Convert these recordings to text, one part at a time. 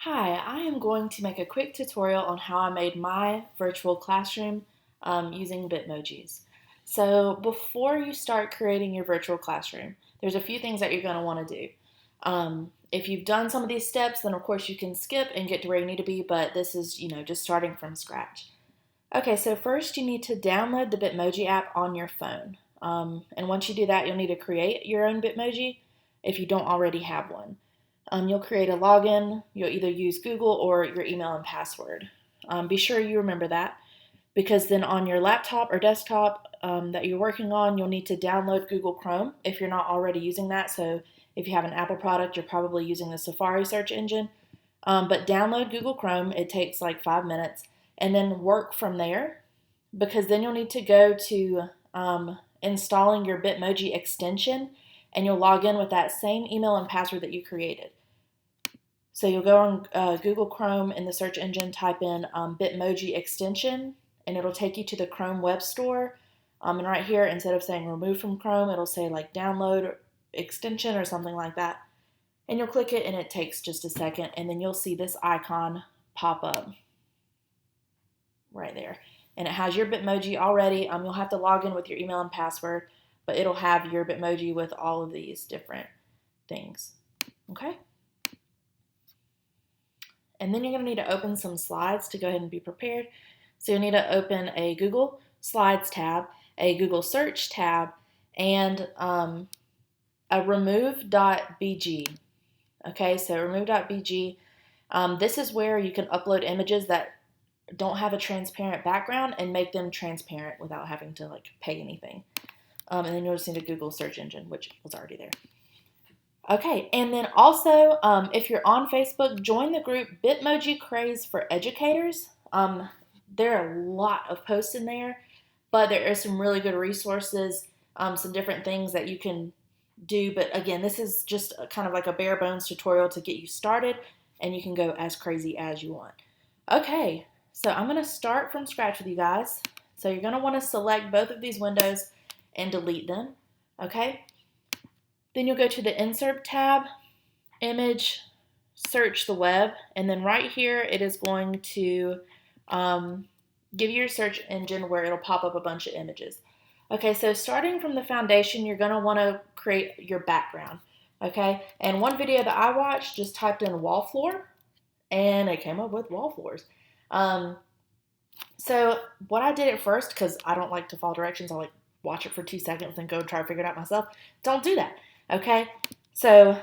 Hi, I am going to make a quick tutorial on how I made my virtual classroom using Bitmojis. So before you start creating your virtual classroom, there's a few things that you're going to want to do. If you've done some of these steps, then of course you can skip and get to where you need to be, but this is, just starting from scratch. Okay, so first you need to download the Bitmoji app on your phone. And once you do that, you'll need to create your own Bitmoji if you don't already have one. You'll create a login. You'll either use Google or your email and password. Be sure you remember that because then on your laptop or desktop that you're working on, you'll need to download Google Chrome if you're not already using that. So if you have an Apple product, you're probably using the Safari search engine. But download Google Chrome. It takes like 5 minutes and then work from there because then you'll need to go to installing your Bitmoji extension and you'll log in with that same email and password that you created. So you'll go on Google Chrome in the search engine, type in Bitmoji extension, and it'll take you to the Chrome Web Store. And right here, instead of saying remove from Chrome, it'll say like download extension or something like that. And you'll click it and it takes just a second and then you'll see this icon pop up right there. And it has your Bitmoji already. You'll have to log in with your email and password, but it'll have your Bitmoji with all of these different things. Okay? And then you're going to need to open some slides to go ahead and be prepared. So you'll need to open a Google Slides tab, a Google Search tab, and a remove.bg. Okay, so remove.bg. This is where you can upload images that don't have a transparent background and make them transparent without having to pay anything. And then you'll just need a Google search engine, which was already there. Okay, and then also, if you're on Facebook, join the group Bitmoji Craze for Educators. There are a lot of posts in there, but there are some really good resources, some different things that you can do. But again, this is just kind of like a bare bones tutorial to get you started, and you can go as crazy as you want. Okay, so I'm going to start from scratch with you guys. So you're going to want to select both of these windows and delete them. Okay. Then you'll go to the Insert tab, Image, Search the Web, and then right here it is going to give you your search engine where it'll pop up a bunch of images. Okay, so starting from the foundation, you're going to want to create your background. Okay, and one video that I watched just typed in wall floor, and it came up with wall floors. So what I did at first, because I don't like to follow directions, I watch it for 2 seconds and go try to figure it out myself. Don't do that. Okay, so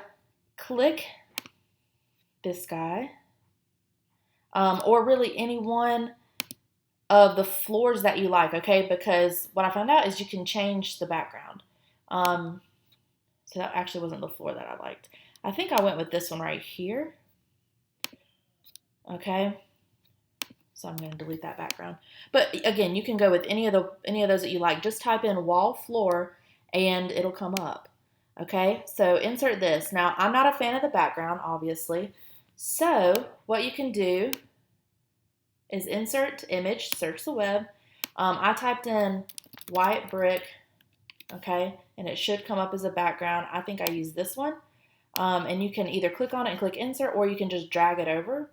click this guy, or really any one of the floors that you like, okay, because what I found out is you can change the background. So that actually wasn't the floor that I liked. I think I went with this one right here. Okay, so I'm going to delete that background. But again, you can go with any of those that you like. Just type in wall floor and it'll come up. Okay, so insert this. Now, I'm not a fan of the background, obviously. So what you can do is insert image, search the web. I typed in white brick, okay, and it should come up as a background. I think I used this one. And you can either click on it and click insert, or you can just drag it over.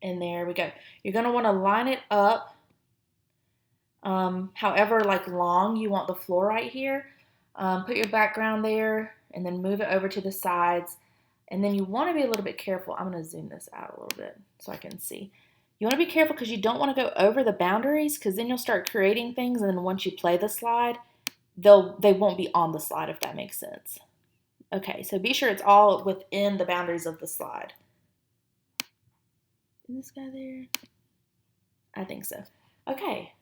And there we go. You're going to want to line it up however long you want the floor right here. Put your background there and then move it over to the sides. And then you want to be a little bit careful. I'm going to zoom this out a little bit so I can see. You want to be careful because you don't want to go over the boundaries because then you'll start creating things and then once you play the slide, they won't be on the slide if that makes sense. Okay, so be sure it's all within the boundaries of the slide. Is this guy there? I think so. Okay.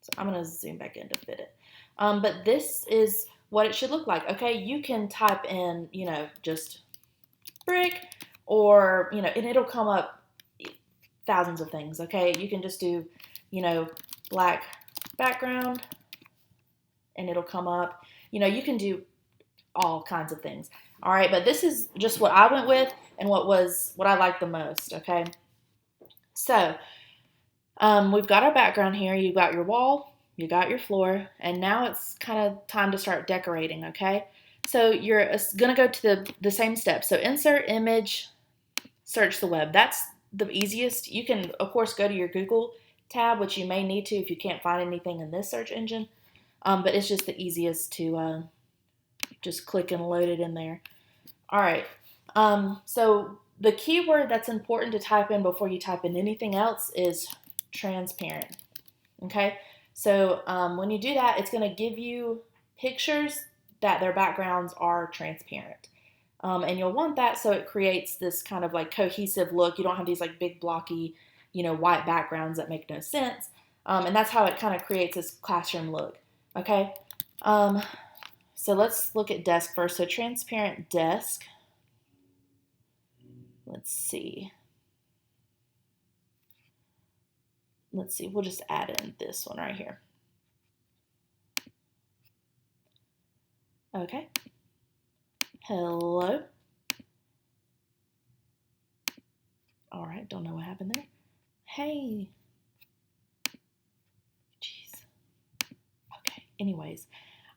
So I'm going to zoom back in to fit it. But this is what it should look like. Okay, you can type in, just brick or, and it'll come up thousands of things. Okay, you can just do, black background and it'll come up. You can do all kinds of things. All right, but this is just what I went with and what I liked the most. Okay, so we've got our background here. You've got your wall, you got your floor, and now it's kind of time to start decorating, okay? So you're going to go to the same steps. So insert image, search the web. That's the easiest. You can, of course, go to your Google tab, which you may need to if you can't find anything in this search engine. But it's just the easiest to just click and load it in there. All right. So the keyword that's important to type in before you type in anything else is transparent. Okay. So when you do that, it's going to give you pictures that their backgrounds are transparent. And you'll want that so it creates this kind of like cohesive look. You don't have these like big blocky, white backgrounds that make no sense. And that's how it kind of creates this classroom look. Okay. So let's look at desk first. So transparent desk. Let's see. We'll just add in this one right here. Okay. Hello. All right, don't know what happened there. Hey. Jeez. Okay, anyways.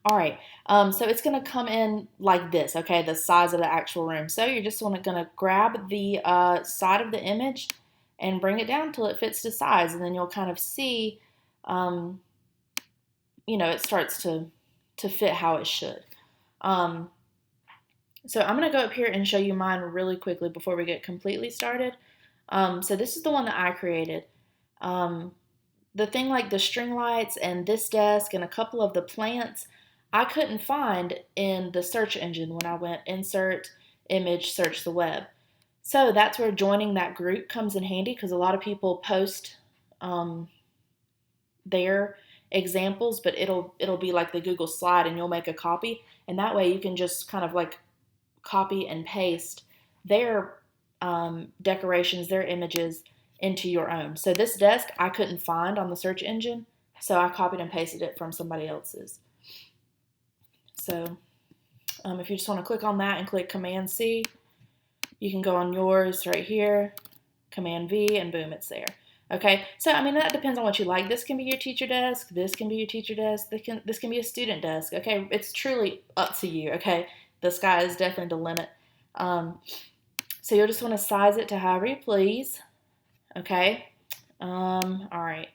All right, so it's going to come in like this, okay, the size of the actual room. So you're just going to grab the side of the image and bring it down till it fits the size, and then you'll kind of see, it starts to fit how it should. So I'm going to go up here and show you mine really quickly before we get completely started. So this is the one that I created. The thing like the string lights and this desk and a couple of the plants, I couldn't find in the search engine when I went insert, image, search the web. So that's where joining that group comes in handy because a lot of people post their examples, but it'll be like the Google slide and you'll make a copy. And that way you can just kind of like copy and paste their decorations, their images into your own. So this desk I couldn't find on the search engine, so I copied and pasted it from somebody else's. So if you just want to click on that and click Command C, you can go on yours right here, Command V, and boom, it's there. Okay, so I mean that depends on what you like. This can be your teacher desk, this can be your teacher desk, this can be a student desk. Okay, it's truly up to you. Okay, the sky is definitely the limit. So you'll just want to size it to however you please. Okay, all right.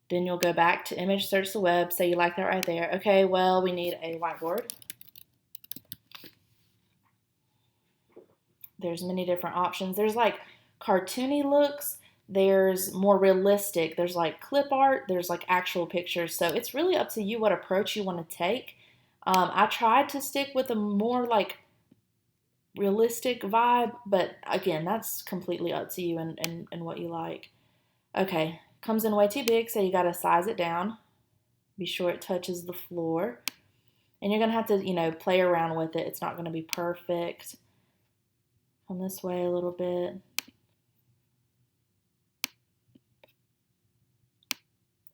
Then you'll go back to image, search the web, say you like that right there. Okay, well, we need a whiteboard. There's many different options. There's like cartoony looks. There's more realistic. There's like clip art. There's like actual pictures. So it's really up to you what approach you want to take. I tried to stick with a more like realistic vibe, but again, that's completely up to you and what you like. Okay, comes in way too big, so you got to size it down. Be sure it touches the floor. And you're going to have to, play around with it. It's not going to be perfect. Come this way a little bit.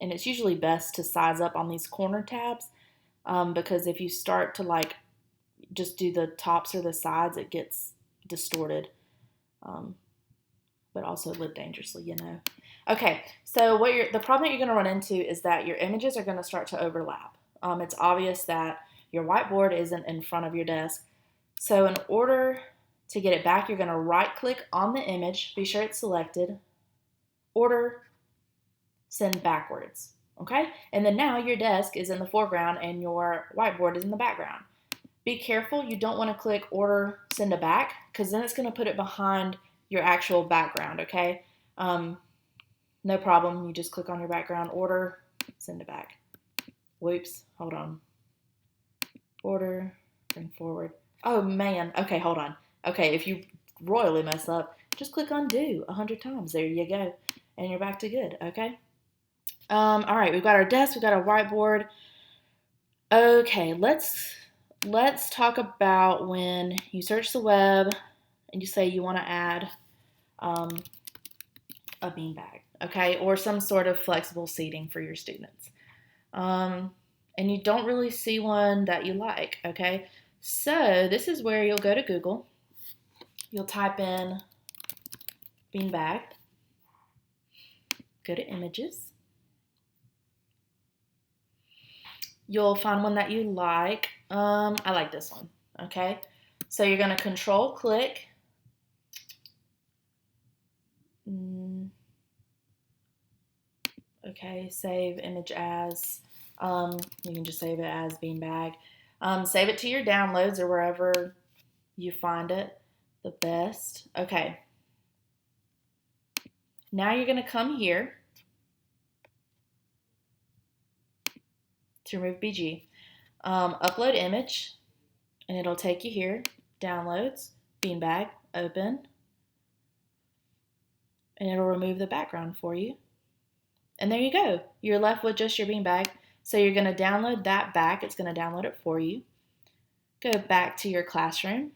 And it's usually best to size up on these corner tabs because if you start to like just do the tops or the sides, it gets distorted, but also live dangerously, Okay, so the problem that you're going to run into is that your images are going to start to overlap. It's obvious that your whiteboard isn't in front of your desk. So in order to get it back, you're going to right-click on the image, be sure it's selected, order, send backwards, okay? And then now your desk is in the foreground and your whiteboard is in the background. Be careful, you don't want to click order, send to back, because then it's going to put it behind your actual background, okay? No problem, you just click on your background, order, send it back. Whoops, hold on. Order, bring forward. Oh man, okay, hold on. Okay, if you royally mess up, just click undo 100 times. There you go. And you're back to good, okay? All right, we've got our desk, we've got our whiteboard. Okay, let's talk about when you search the web and you say you want to add a beanbag, okay, or some sort of flexible seating for your students. And you don't really see one that you like, okay? So this is where you'll go to Google. You'll type in beanbag, go to images. you'll find one that you like. I like this one, okay? So you're going to control click. Okay, save image as, you can just save it as beanbag. Save it to your downloads or wherever you find it the best. Okay. Now you're going to come here to remove BG. Upload image, and it'll take you here. Downloads, beanbag, open, and it'll remove the background for you. And there you go. You're left with just your beanbag. So you're going to download that back. It's going to download it for you. Go back to your classroom.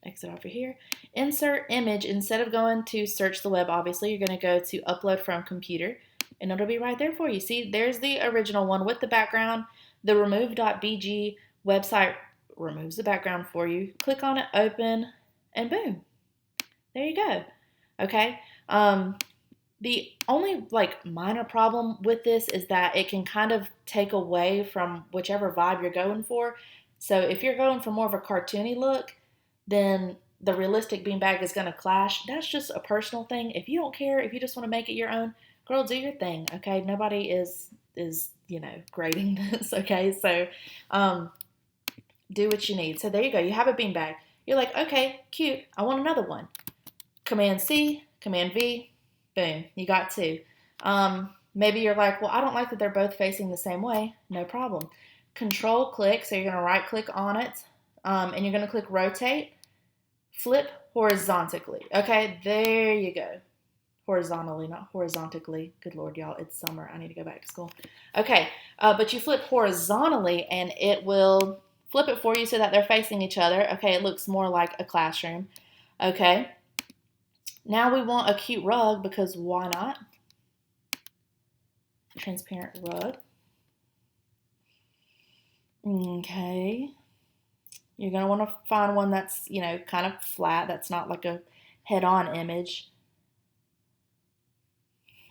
Exit over here. Insert image. Instead of going to search the web, obviously, you're going to go to upload from computer. And it'll be right there for you. See, there's the original one with the background. The remove.bg website removes the background for you. Click on it, open, and boom. There you go. Okay. The only minor problem with this is that it can kind of take away from whichever vibe you're going for. So if you're going for more of a cartoony look, then the realistic beanbag is going to clash. That's just a personal thing. If you don't care, if you just want to make it your own, girl, do your thing. Okay, nobody is grading this. Okay, so do what you need. So there you go. You have a beanbag. You're like, okay, cute. I want another one. Command C, Command V. Boom, you got two. Maybe you're like, well, I don't like that they're both facing the same way. No problem. Control click, so you're going to right click on it, and you're going to click rotate, flip horizontally. Okay, there you go. Horizontally, not horizontally. Good Lord, y'all, it's summer. I need to go back to school. Okay, but you flip horizontally, and it will flip it for you so that they're facing each other. Okay, it looks more like a classroom. Okay. Now we want a cute rug because why not? Transparent rug. Okay. You're going to want to find one that's, kind of flat. That's not like a head-on image.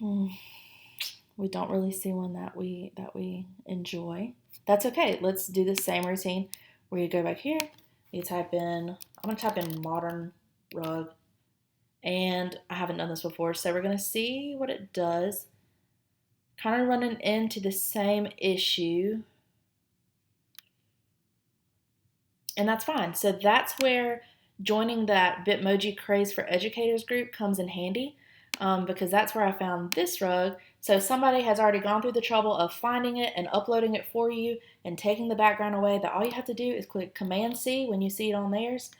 We don't really see one that we enjoy. That's okay. Let's do the same routine where you go back here. You type in, I'm going to type in modern rug. And I haven't done this before, so we're going to see what it does. Kind of running into the same issue. And that's fine. So that's where joining that Bitmoji Craze for Educators group comes in handy, because that's where I found this rug. So somebody has already gone through the trouble of finding it and uploading it for you and taking the background away. That all you have to do is click Command C when you see it on theirs.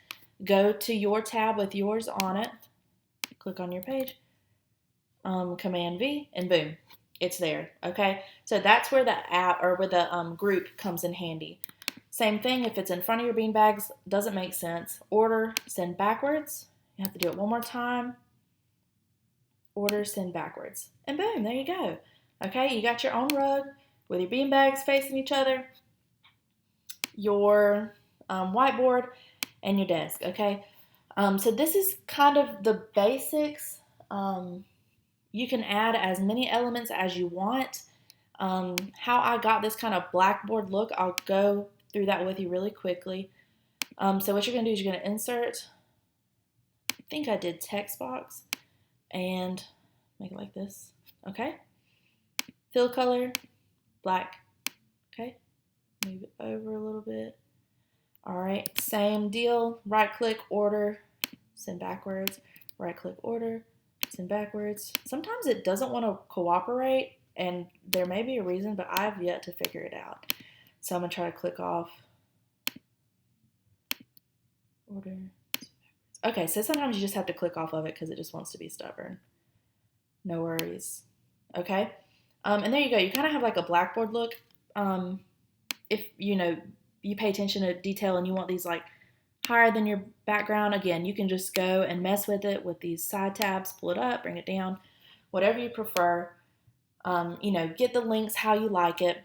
Go to your tab with yours on it. Click on your page, Command V, and boom, it's there. Okay, so that's where the app or where the group comes in handy. Same thing if it's in front of your beanbags, doesn't make sense. Order, send backwards. You have to do it one more time. Order, send backwards, and boom, there you go. Okay, you got your own rug with your beanbags facing each other, your whiteboard, and your desk. Okay. So this is kind of the basics. You can add as many elements as you want. How I got this kind of blackboard look, I'll go through that with you really quickly. So what you're going to do is you're going to insert, I think I did text box, and make it like this. Okay. Fill color, black. Okay. Move it over a little bit. All right. Same deal. Right click, order, send backwards, right click order, send backwards. Sometimes it doesn't want to cooperate, and there may be a reason, but I've yet to figure it out. So I'm going to try to click off order. Okay, so sometimes you just have to click off of it because it just wants to be stubborn. No worries. Okay, and there you go. You kind of have like a blackboard look. If you pay attention to detail and you want these like higher than your background, again, you can just go and mess with it with these side tabs, pull it up, bring it down, whatever you prefer. Get the links how you like it.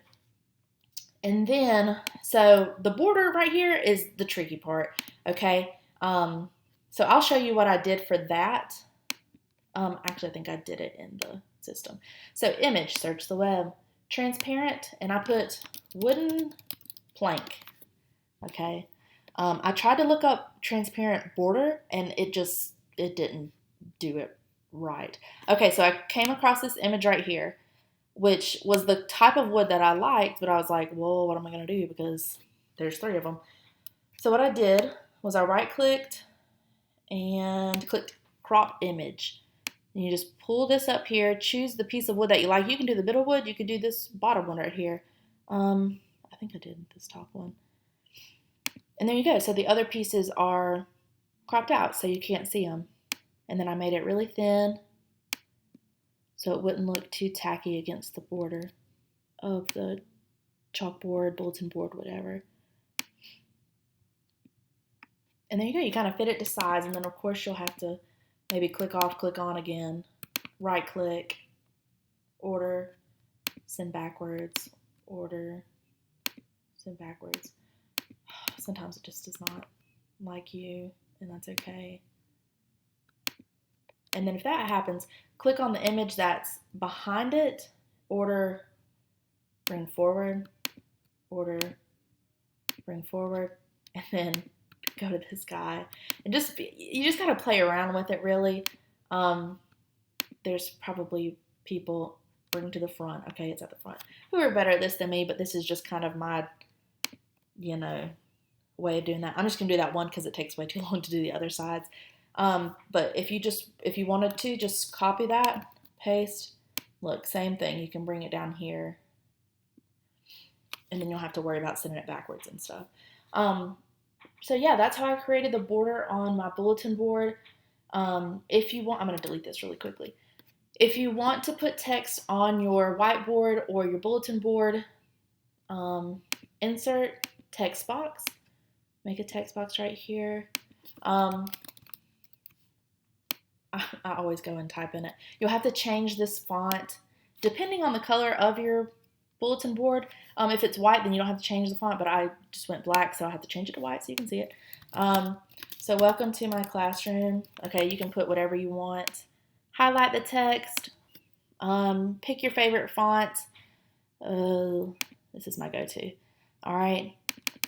And then, so the border right here is the tricky part, okay? So I'll show you what I did for that. Actually, I think I did it in the system. So image, search the web, transparent, and I put wooden plank, okay? I tried to look up transparent border, and it didn't do it right. Okay, so I came across this image right here, which was the type of wood that I liked, but I was like, well, what am I going to do? Because there's 3 of them. So what I did was I right-clicked and clicked crop image. And you just pull this up here, choose the piece of wood that you like. You can do the middle wood, you can do this bottom one right here. I think I did this top one. And there you go. So the other pieces are cropped out so you can't see them. And then I made it really thin so it wouldn't look too tacky against the border of the chalkboard, bulletin board, whatever. And there you go. You kind of fit it to size, and then of course you'll have to maybe click off, click on again, right click, order, send backwards, order, send backwards. Sometimes it just does not like you, and that's okay. And then if that happens, click on the image that's behind it, order, bring forward, order, bring forward, and then go to this guy. And you just gotta play around with it, really. There's probably people bring to the front. Okay, it's at the front. Who are better at this than me, but this is just kind of my, way of doing that. I'm just gonna do that one because it takes way too long to do the other sides. But if you wanted to, just copy that, paste. Look, same thing. You can bring it down here, and then you'll have to worry about sending it backwards and stuff. So yeah, that's how I created the border on my bulletin board. If you want, I'm going to delete this really quickly. If you want to put text on your whiteboard or your bulletin board, insert text box. Make a text box right here. I always go and type in it. You'll have to change this font depending on the color of your bulletin board. If it's white, then you don't have to change the font, but I just went black, so I have to change it to white so you can see it. So welcome to my classroom. Okay, you can put whatever you want. Highlight the text. Pick your favorite font. This is my go-to. All right,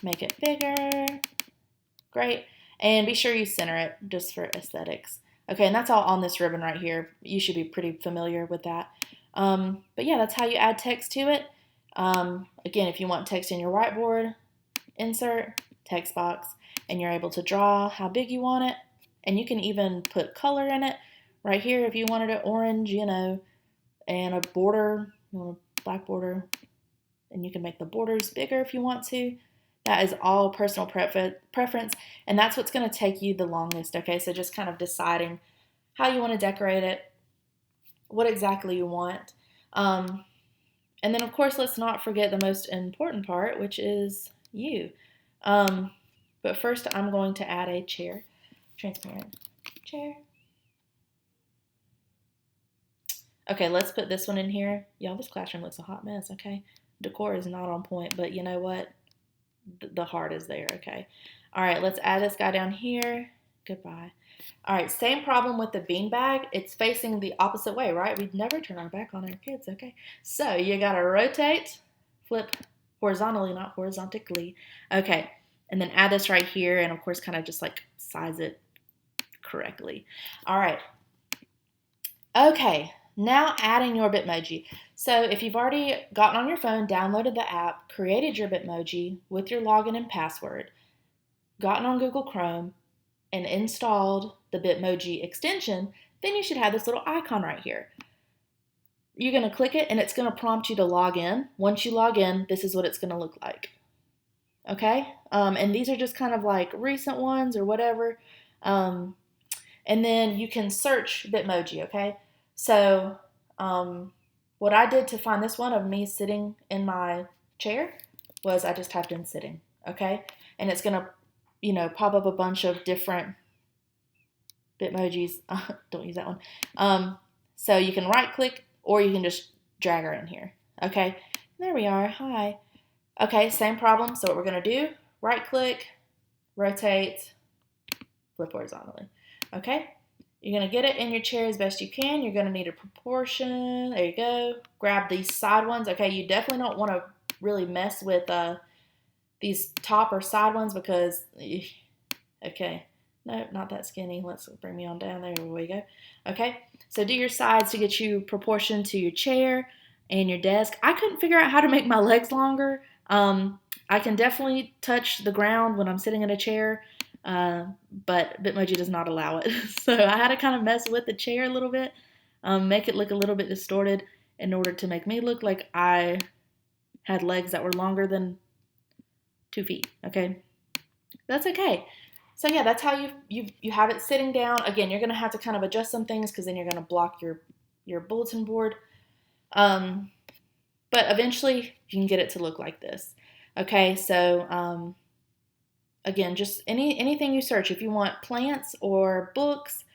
make it bigger. Great. And be sure you center it just for aesthetics. Okay, and that's all on this ribbon right here. You should be pretty familiar with that. But yeah, that's how you add text to it. Again, if you want text in your whiteboard, insert text box, and you're able to draw how big you want it. And you can even put color in it. Right here, if you wanted it orange, and a border, black border, and you can make the borders bigger if you want to. That is all personal preference, and that's what's going to take you the longest, okay? So just kind of deciding how you want to decorate it, what exactly you want. And then, of course, let's not forget the most important part, which is you. But first, I'm going to add a chair, transparent chair. Okay, let's put this one in here. Y'all, this classroom looks a hot mess, okay? Decor is not on point, but you know what? The heart is there, okay? All right, let's add this guy down here. Goodbye. All right, same problem with the beanbag. It's facing the opposite way, right? We'd never turn our back on our kids, okay? So you gotta rotate, flip horizontally, not horizontally. Okay, and then add this right here, and of course, kind of just like size it correctly. All right. Okay, now adding your Bitmoji. So if you've already gotten on your phone, downloaded the app, created your Bitmoji with your login and password, gotten on Google Chrome, and installed the Bitmoji extension, then you should have this little icon right here. You're going to click it, and it's going to prompt you to log in. Once you log in, this is what it's going to look like. Okay? And these are just kind of like recent ones or whatever. And then you can search Bitmoji, okay? So what I did to find this one of me sitting in my chair was I just typed in sitting, okay? And it's going to, pop up a bunch of different Bitmojis. Don't use that one. So you can right click or you can just drag her in here, okay? There we are. Hi. Okay, same problem. So what we're going to do, right click, rotate, flip horizontally, okay? You're going to get it in your chair as best you can. You're going to need a proportion. There you go. Grab these side ones. Okay, you definitely don't want to really mess with these top or side ones because, okay, no, not that skinny. Let's bring me on down. There we go. Okay, so do your sides to get you proportion to your chair and your desk. I couldn't figure out how to make my legs longer. I can definitely touch the ground when I'm sitting in a chair, but Bitmoji does not allow it. So I had to kind of mess with the chair a little bit, make it look a little bit distorted in order to make me look like I had legs that were longer than 2 feet. Okay, that's okay. So yeah, that's how you have it sitting down. Again, you're gonna have to kind of adjust some things because then you're gonna block your bulletin board. But eventually you can get it to look like this. Okay, so again, just anything you search. If you want plants or books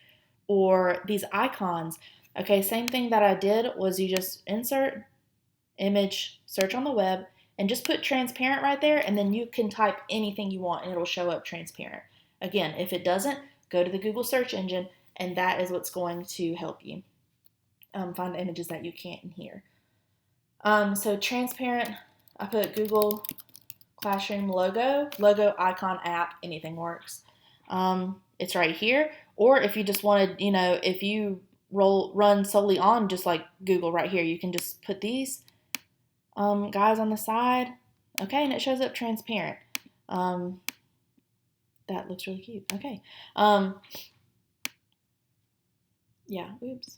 or these icons, okay, same thing that I did was you just insert image, search on the web, and just put transparent right there, and then you can type anything you want and it'll show up transparent. Again, if it doesn't, go to the Google search engine, and that is what's going to help you find images that you can't in here. So transparent, I put Google Classroom logo, icon, app, anything works. It's right here. Or if you just wanted, if you run solely on just like Google right here, you can just put these guys on the side. Okay, and it shows up transparent. That looks really cute. Okay. Yeah, oops.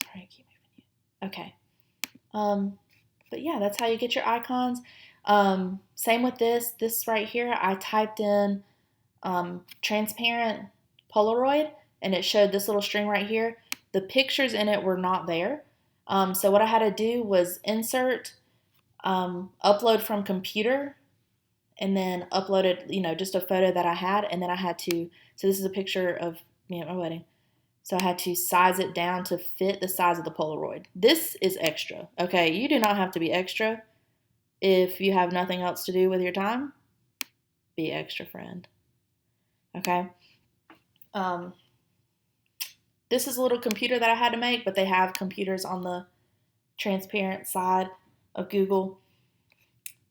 Sorry, I keep moving you. Okay. But yeah, that's how you get your icons. Same with this right here. I typed in transparent Polaroid and it showed this little string right here. The pictures in it were not there. So what I had to do was insert, upload from computer, and then uploaded, just a photo that I had. And then I had to, so this is a picture of me at my wedding. So I had to size it down to fit the size of the Polaroid. This is extra, okay? You do not have to be extra if you have nothing else to do with your time. Be extra, friend, okay? This is a little computer that I had to make, but they have computers on the transparent side of Google.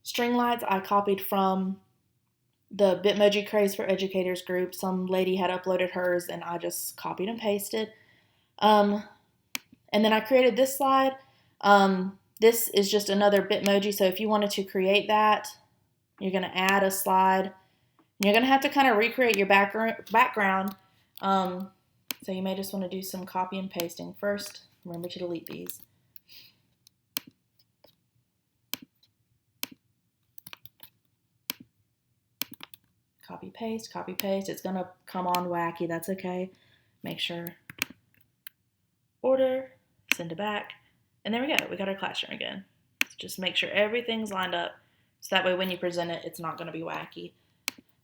String lights I copied from the Bitmoji Craze for Educators group. Some lady had uploaded hers and I just copied and pasted. And then I created this slide. This is just another Bitmoji. So if you wanted to create that, you're going to add a slide. You're going to have to kind of recreate your background. So you may just want to do some copy and pasting. First, remember to delete these. Copy, paste, copy, paste. It's going to come on wacky. That's okay. Make sure. Order, send it back. And there we go. We got our classroom again. So just make sure everything's lined up. So that way when you present it, it's not going to be wacky.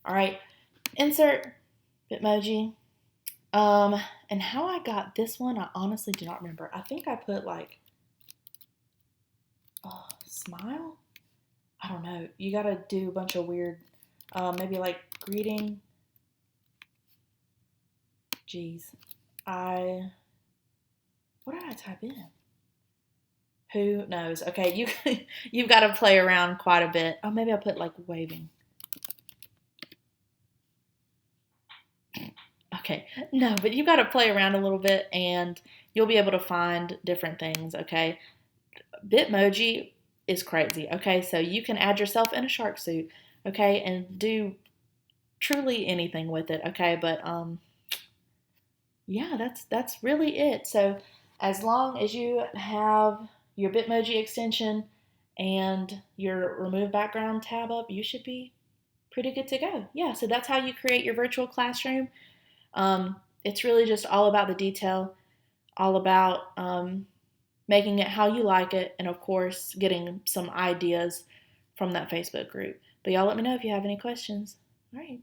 All right. Insert Bitmoji. And how I got this one, I honestly do not remember. I think I put like smile. I don't know. You got to do a bunch of weird, maybe like greeting. Jeez. What did I type in? Who knows? Okay, you've got to play around quite a bit. Oh, maybe I put like waving. Okay, no, but you've got to play around a little bit and you'll be able to find different things, okay? Bitmoji is crazy, okay? So you can add yourself in a shark suit, okay, and do truly anything with it, okay? But yeah, that's really it. So as long as you have your Bitmoji extension and your remove background tab up, you should be pretty good to go. Yeah, so that's how you create your virtual classroom. It's really just all about the detail, all about making it how you like it, and of course, getting some ideas from that Facebook group. But y'all let me know if you have any questions. All right.